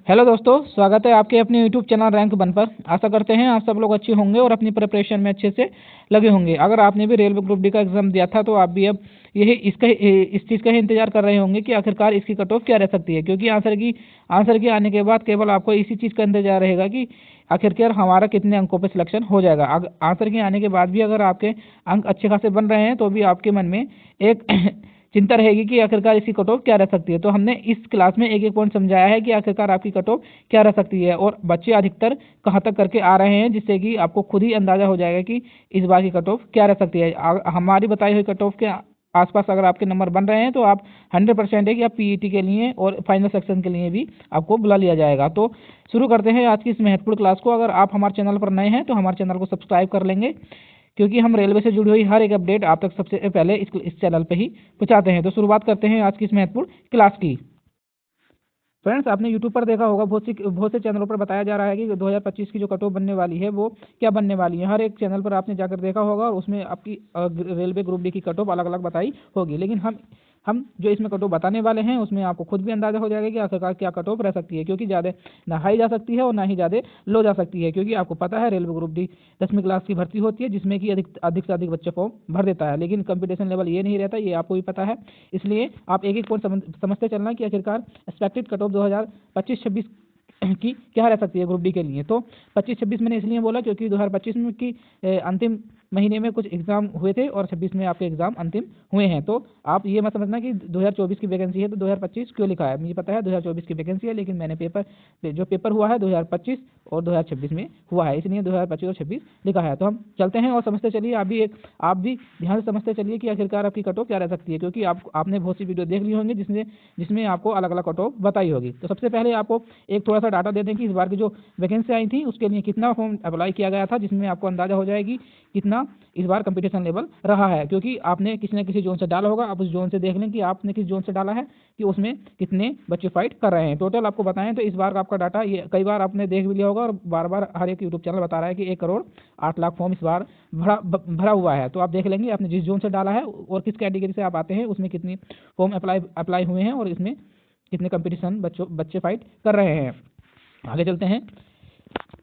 Hello दोस्तों, स्वागत है आपके अपने यूट्यूब चैनल रैंक वन पर। आशा करते हैं आप सब लोग अच्छे होंगे और अपनी प्रिपरेशन में अच्छे से लगे होंगे। अगर आपने भी रेलवे ग्रुप डी का एग्जाम दिया था तो आप भी अब यही इस चीज़ का ही इंतजार कर रहे होंगे कि आखिरकार इसकी कट ऑफ क्या रह सकती है, क्योंकि आंसर की आने के बाद केवल आपको इसी चीज़ का इंतजार रहेगा कि आखिरकार हमारा कितने अंकों पर सिलेक्शन हो जाएगा। आंसर के आने के बाद भी अगर आपके अंक अच्छे खासे बन रहे हैं तो भी आपके मन में एक चिंता रहेगी कि आखिरकार इसकी कट ऑफ क्या रह सकती है। तो हमने इस क्लास में एक एक पॉइंट समझाया है कि आखिरकार आपकी कट ऑफ क्या रह सकती है और बच्चे अधिकतर कहाँ तक करके आ रहे हैं, जिससे कि आपको खुद ही अंदाजा हो जाएगा कि इस बार की कट ऑफ क्या रह सकती है। हमारी बताई हुई कट ऑफ के आसपास अगर आपके नंबर बन रहे हैं तो आप 100% है कि आप पीईटी के लिए और फाइनल सेक्शन के लिए भी आपको बुला लिया जाएगा। तो शुरू करते हैं आज की इस महत्वपूर्ण क्लास को। अगर आप हमारे चैनल पर नए हैं तो हमारे चैनल को सब्सक्राइब कर लेंगे, क्योंकि हम रेलवे से जुड़ी हुई हर एक अपडेट आप तक सबसे पहले इस चैनल पे ही पहुंचाते हैं। तो शुरुआत करते हैं आज की इस महत्वपूर्ण क्लास की। फ्रेंड्स, आपने यूट्यूब पर देखा होगा बहुत से चैनलों पर बताया जा रहा है कि 2025 की जो कट ऑफ बनने वाली है वो क्या बनने वाली है। हर एक चैनल पर आपने जाकर देखा होगा और उसमें आपकी रेलवे ग्रुप डी की कट ऑफ अलग अलग बताई होगी, लेकिन हम जो इसमें कट ऑफ बताने वाले हैं उसमें आपको खुद भी अंदाजा हो जाएगा कि आखिरकार क्या कट ऑफ रह सकती है, क्योंकि ज़्यादा ना हाई जा सकती है और ना ही ज़्यादा लो जा सकती है। क्योंकि आपको पता है रेलवे ग्रुप डी 10वीं क्लास की भर्ती होती है, जिसमें कि अधिक से अधिक बच्चे फॉर्म भर देता है, लेकिन कंपटीशन लेवल ये नहीं रहता, ये आपको भी पता है। इसलिए आप एक एक पॉइंट समझते चलना कि आखिरकार एक्सपेक्टेड कट ऑफ 2025-26 की क्या रह सकती है ग्रुप डी के लिए। तो 25-26 मैंने इसलिए बोला क्योंकि 2025 में की अंतिम महीने में कुछ एग्जाम हुए थे और 26 में आपके एग्जाम अंतिम हुए हैं। तो आप ये मत समझना कि 2024 की वैकेंसी है तो 2025 क्यों लिखा है। मुझे पता है 2024 की वैकेंसी है, लेकिन मैंने पेपर हुआ है 2025 और 2026 में हुआ है, इसलिए 2025 और 26 लिखा है। तो हम चलते हैं और समझते चलिए। आप भी ध्यान से समझते चलिए कि आखिरकार आपकी कट ऑफ क्या रह सकती है, क्योंकि आपने बहुत सी वीडियो देख ली होंगी जिसमें आपको अलग अलग कट ऑफ बताई होगी। तो सबसे पहले आपको एक थोड़ा सा डाटा दे दें कि इस बार की जो वैकेंसी आई थी उसके लिए कितना फॉर्म अप्लाई किया गया था, जिसमें आपको अंदाजा हो जाएगी कितना इस बार कंपटीशन लेवल रहा है। क्योंकि आपने किसी न किसी जोन से डाला होगा, आप उस जोन से देख लें कि आपने किस जोन से डाला है कि उसमें कितने बच्चे फाइट कर रहे हैं। टोटल आपको बताएं तो इस बार का आपका डाटा ये कई बार आपने देख भी लिया होगा और बार बार हर एक यूट्यूब चैनल बता रहा है कि 1,08,00,000 फॉर्म इस बार भरा हुआ है। तो आप देख लेंगे आपने जिस जोन से डाला है और किस कैटेगरी से आप आते हैं उसमें कितनी फॉर्म अप्लाई हुए हैं और इसमें कितने कंपटीशन बच्चे फाइट कर रहे हैं। आगे चलते हैं।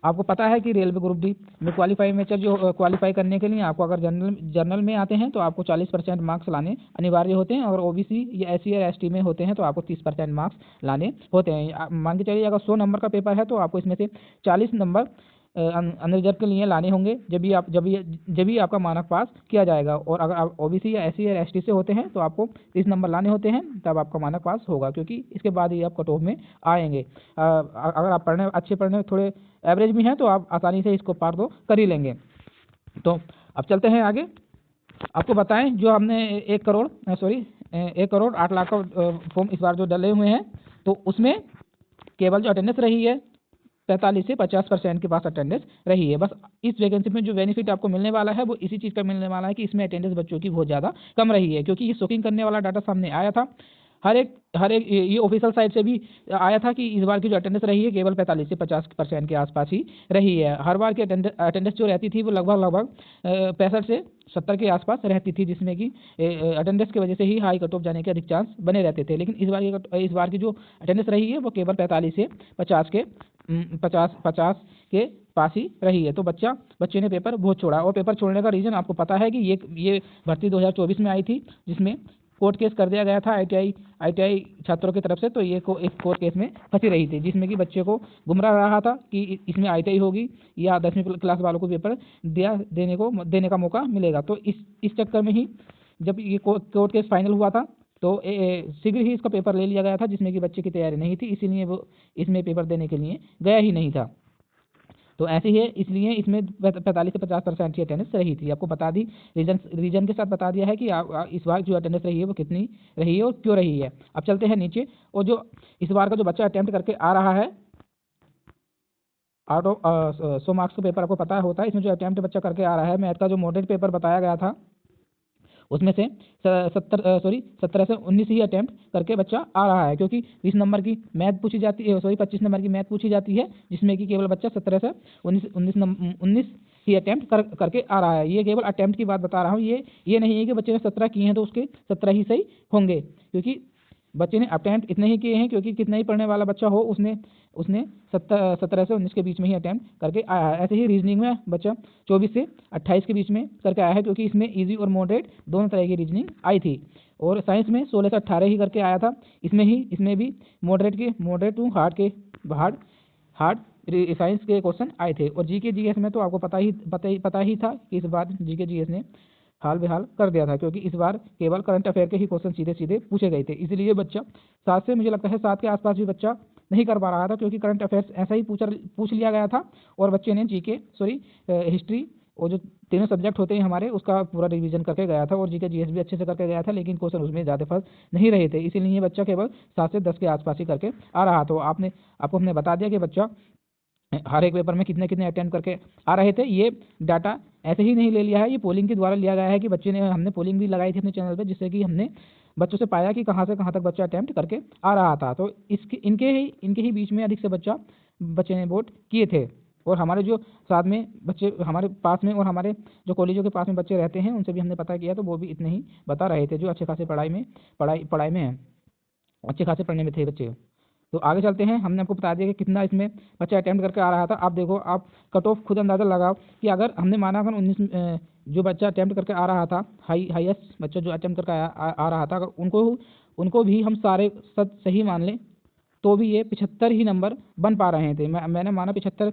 आपको पता है कि रेलवे ग्रुप डी में क्वालिफाई करने के लिए आपको अगर जनरल में आते हैं तो आपको 40% मार्क्स लाने अनिवार्य होते हैं, और ओबीसी या एससी या एसटी में होते हैं तो आपको 30% मार्क्स लाने होते हैं। मान के चलिए अगर 100 नंबर का पेपर है तो आपको इसमें से 40 नंबर अनरिजर्व के लिए लाने होंगे, जब भी आपका मानक पास किया जाएगा। और अगर आप ओबीसी या एससी या एसटी से होते हैं तो आपको 30 नंबर लाने होते हैं, तब आपका मानक पास होगा, क्योंकि इसके बाद ही आप कट ऑफ में आएंगे। अगर आप अच्छे पढ़ने थोड़े एवरेज भी हैं तो आप आसानी से इसको पार तो कर ही लेंगे। तो अब चलते हैं आगे। आपको बताएं जो हमने 1,08,00,000 का फॉर्म इस बार जो डले हुए हैं तो उसमें केवल जो अटेंडेंस रही है 45 से 50% के पास अटेंडेंस रही है। बस इस वैकेंसी में जो बेनिफिट आपको मिलने वाला है वो इसी चीज़ का मिलने वाला है कि इसमें अटेंडेंस बच्चों की बहुत ज़्यादा कम रही है, क्योंकि ये शॉकिंग करने वाला डाटा सामने आया था। हर एक ये ऑफिशियल साइट से भी आया था कि इस बार की जो अटेंडेंस रही है केवल 45 से 50% के आसपास ही रही है। हर बार की अटेंडेंस जो रहती थी वो लगभग 65 से 70 के आसपास रहती थी, जिसमें कि अटेंडेंस की वजह से ही हाई कट ऑफ जाने के अधिक चांस बने रहते थे। लेकिन इस बार की जो अटेंडेंस रही है वो केवल 45 से 50 के पास ही रही है। तो बच्चे ने पेपर बहुत छोड़ा, और पेपर छोड़ने का रीज़न आपको पता है कि ये भर्ती 2024 में आई थी, जिसमें कोर्ट केस कर दिया गया था आईटीआई छात्रों की तरफ से। तो ये एक कोर्ट केस में फंसी रही थी, जिसमें कि बच्चे को गुमराह रहा था कि इसमें आईटीआई होगी या 10वीं क्लास वालों को पेपर देने का मौका मिलेगा। तो इस चक्कर में ही जब ये कोर्ट केस फाइनल हुआ था तो शीघ्र ही इसका पेपर ले लिया गया था, जिसमें कि बच्चे की तैयारी नहीं थी, इसीलिए वो इसमें पेपर देने के लिए गया ही नहीं था। तो ऐसे ही है, इसलिए इसमें 45 से 50% की अटेंडेंस रही थी। आपको बता दी रीजन के साथ बता दिया है कि इस बार जो अटेंडेंस रही है वो कितनी रही है और क्यों रही है। अब चलते हैं नीचे। और जो इस बार का जो बच्चा अटेम्प्ट करके आ रहा है आउट ऑफ 100 मार्क्स का पेपर आपको पता होता है, इसमें जो अटेम्प्ट बच्चा करके आ रहा है, मैथ का जो मॉडल पेपर बताया गया था उसमें से 17 से 19 ही अटेम्प्ट करके बच्चा आ रहा है, क्योंकि 20 नंबर की मैथ पूछी जाती है, 25 नंबर की मैथ पूछी जाती है, जिसमें कि केवल बच्चा 17 से 19 ही अटेम्प्ट करके आ रहा है। ये केवल अटेम्प्ट की बात बता रहा हूँ, ये नहीं है कि बच्चे ने 17 किए हैं तो उसके 17 ही सही होंगे, क्योंकि बच्चे ने अटेम्प्ट इतने ही किए हैं, क्योंकि कितना ही पढ़ने वाला बच्चा हो उसने उसने 17 से 19 के बीच में ही अटेम्प्ट करके आया है। ऐसे ही रीजनिंग में बच्चा 24 से 28 के बीच में करके आया है, क्योंकि इसमें इजी और मॉडरेट दोनों तरह की रीजनिंग आई थी। और साइंस में 16 से 18 ही करके आया था। इसमें भी मॉडरेट टू हार्ड साइंस के क्वेश्चन आए थे। और जीके जीएस में तो आपको पता ही था कि इस बार जीके जीएस ने हाल बेहाल कर दिया था, क्योंकि इस बार केवल करंट अफेयर के ही क्वेश्चन सीधे सीधे पूछे गए थे। इसलिए बच्चा 7 से, मुझे लगता है 7 के आसपास भी बच्चा नहीं कर पा रहा था, क्योंकि करंट अफेयर्स ऐसा ही पूछ लिया गया था। और बच्चे ने हिस्ट्री और जो तीनों सब्जेक्ट होते हैं हमारे, उसका पूरा रिवीजन करके गया था। और जीके जीएस भी अच्छे से करके गया था, लेकिन क्वेश्चन उसमें ज़्यादा फंस नहीं रहे थे। इसीलिए बच्चा केवल 7 से 10 के आसपास ही करके आ रहा। तो आपको हमने बता दिया कि बच्चा हर एक पेपर में कितने कितने अटेम्प्ट करके आ रहे थे। ये डाटा ऐसे ही नहीं ले लिया है, ये पोलिंग के द्वारा लिया गया है कि हमने पोलिंग भी लगाई थी अपने चैनल पे, जिससे कि हमने बच्चों से पाया कि कहाँ से कहाँ तक बच्चा अटेम्प्ट करके आ रहा था। तो इनके ही बीच में अधिक से बच्चे ने वोट किए थे। और हमारे जो साथ में बच्चे हमारे पास में और हमारे जो कॉलेजों के पास में बच्चे रहते हैं, उनसे भी हमने पता किया, तो वो भी इतने ही बता रहे थे, जो अच्छे खासे पढ़ाई में हैं, अच्छे खासे पढ़ने में थे बच्चे। तो आगे चलते हैं। हमने आपको बता दिया कि कितना इसमें बच्चा अटेम्प्ट करके आ रहा था। आप देखो, आप कट ऑफ खुद अंदाज़ा लगाओ कि अगर हमने माना अगर 19 जो बच्चा अटेम्प्ट करके आ रहा था, हाईएस्ट बच्चा जो अटेम्प्ट करके आ रहा था, अगर उनको भी हम सारे सही मान लें, तो भी ये 75 ही नंबर बन पा रहे थे। मैंने माना 75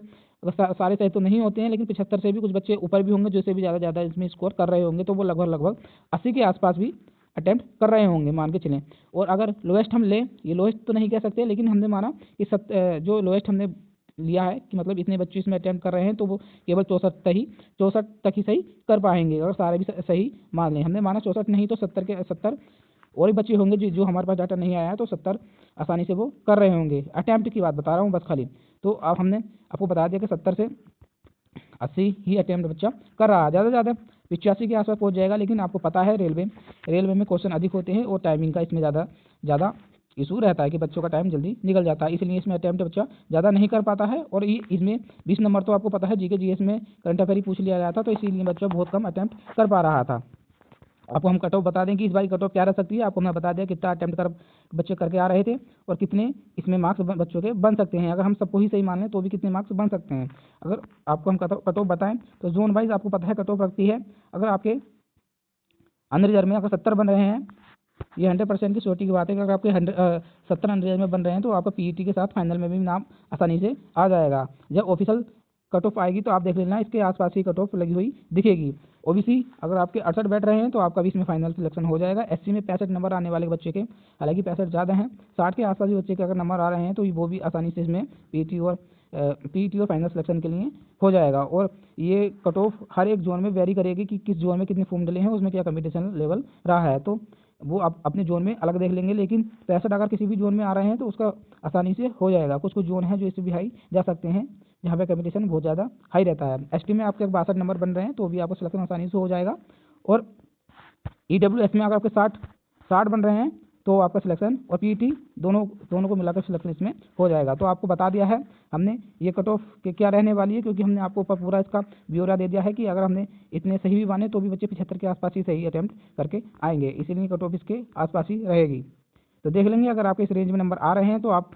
सारे सही तो नहीं होते हैं, लेकिन 75 से भी कुछ बच्चे ऊपर भी होंगे, जैसे भी ज़्यादा इसमें स्कोर कर रहे होंगे, तो वो लगभग 80 के आसपास भी अटेम्प्ट कर रहे होंगे, मान के चलें। और अगर लोएस्ट हम लें, ये लोएस्ट तो नहीं कह सकते, लेकिन हमने माना कि जो लोएस्ट हमने लिया है कि मतलब इतने बच्चे इसमें अटेम्प्ट कर रहे हैं, तो वो केवल 64 तक ही सही कर पाएंगे। और सारे भी सही मान लें, हमने माना 64 नहीं तो 70 और भी बच्चे होंगे जो हमारे पास डाटा नहीं आया है, तो 70 आसानी से वो कर रहे होंगे। अटेम्प्ट की बात बता रहा हूँ बस खाली। तो अब हमने आपको बता दिया कि 70 से 80 ही अटेम्प्ट बच्चा कर रहा है। ज़्यादा से ज़्यादा 85 के आसपास पहुंच जाएगा। लेकिन आपको पता है रेलवे में क्वेश्चन अधिक होते हैं और टाइमिंग का इसमें ज़्यादा इशू रहता है कि बच्चों का टाइम जल्दी निकल जाता है, इसलिए इसमें अटेम्प्ट बच्चा ज़्यादा नहीं कर पाता है। और इसमें 20 नंबर तो आपको पता है जीके जीएस में करंट अफेयर ही पूछ लिया गया था, तो इसीलिए बच्चा बहुत कम अटेम्प्ट कर पा रहा था। आपको हम कट ऑफ बता दें कि इस बार कट ऑफ क्या रह सकती है। आपको हमने बता दिया कितना अटेम्प्ट बच्चे करके आ रहे थे और कितने इसमें मार्क्स बच्चों के बन सकते हैं। अगर हम सबको ही सही मान लें तो भी कितने मार्क्स बन सकते हैं। अगर आपको हम कट ऑफ बताएं तो जोन वाइज आपको पता है कट ऑफ रखती है। अगर आपके अंडर रिजर्व में अगर 70 बन रहे हैं, ये 100% की श्योरिटी की बात है कि अगर आपके 70 अंडर रिजर्व में बन रहे हैं, तो आपका पीईटी के साथ फाइनल में भी नाम आसानी से आ जाएगा। जब ऑफिशियल कट ऑफ आएगी तो आप देख लेना, इसके आसपास ही कट ऑफ लगी हुई दिखेगी। ओबीसी अगर आपके 68 बैठ रहे हैं, तो आपका भी इसमें फाइनल सिलेक्शन हो जाएगा। एससी में 65 नंबर आने वाले बच्चे के, हालांकि 65 ज़्यादा हैं, 60 के आसपास भी बच्चे के अगर नंबर आ रहे हैं, तो वो भी आसानी से इसमें पीईटी और फाइनल सिलेक्शन के लिए हो जाएगा। और ये कट ऑफ हर एक जोन में वेरी करेगी कि किस जोन में कितने फॉर्म डले हैं, उसमें क्या कंपटीशन लेवल रहा है, तो वो आप अपने जोन में अलग देख लेंगे। लेकिन 65 अगर किसी भी जोन में आ रहे हैं, तो उसका आसानी से हो जाएगा। कुछ जोन हैं जो इससे भी हाई जा सकते हैं, जहाँ पे कंपटीशन बहुत ज़्यादा हाई रहता है। एसटी में आपके 62 नंबर बन रहे हैं, तो भी आपको सिलेक्शन आसानी से हो जाएगा। और ईडब्ल्यूएस में अगर आपके 60 बन रहे हैं, तो आपका सिलेक्शन और पीईटी दोनों को मिलाकर सिलेक्शन इसमें हो जाएगा। तो आपको बता दिया है हमने ये कट ऑफ के क्या रहने वाली है, क्योंकि हमने आपको पूरा इसका ब्यौरा दे दिया है कि अगर हमने इतने सही भी माने, तो भी बच्चे 75 के आसपास ही सही अटेम्प्ट करके आएंगे, इसीलिए कट ऑफ इसके आसपास ही रहेगी। तो देख लेंगे, अगर आपके इस रेंज में नंबर आ रहे हैं, तो आप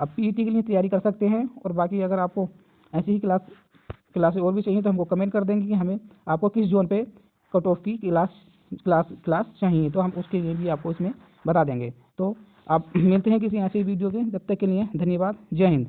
अब पीईटी के लिए तैयारी कर सकते हैं। और बाकी अगर आपको ऐसी ही क्लासेस और भी चाहिए, तो हमको कमेंट कर देंगे कि हमें आपको किस जोन पे कट ऑफ की क्लास चाहिए, तो हम उसके लिए भी आपको इसमें बता देंगे। तो आप मिलते हैं किसी ऐसी वीडियो के, जब तक के लिए धन्यवाद। जय हिंद।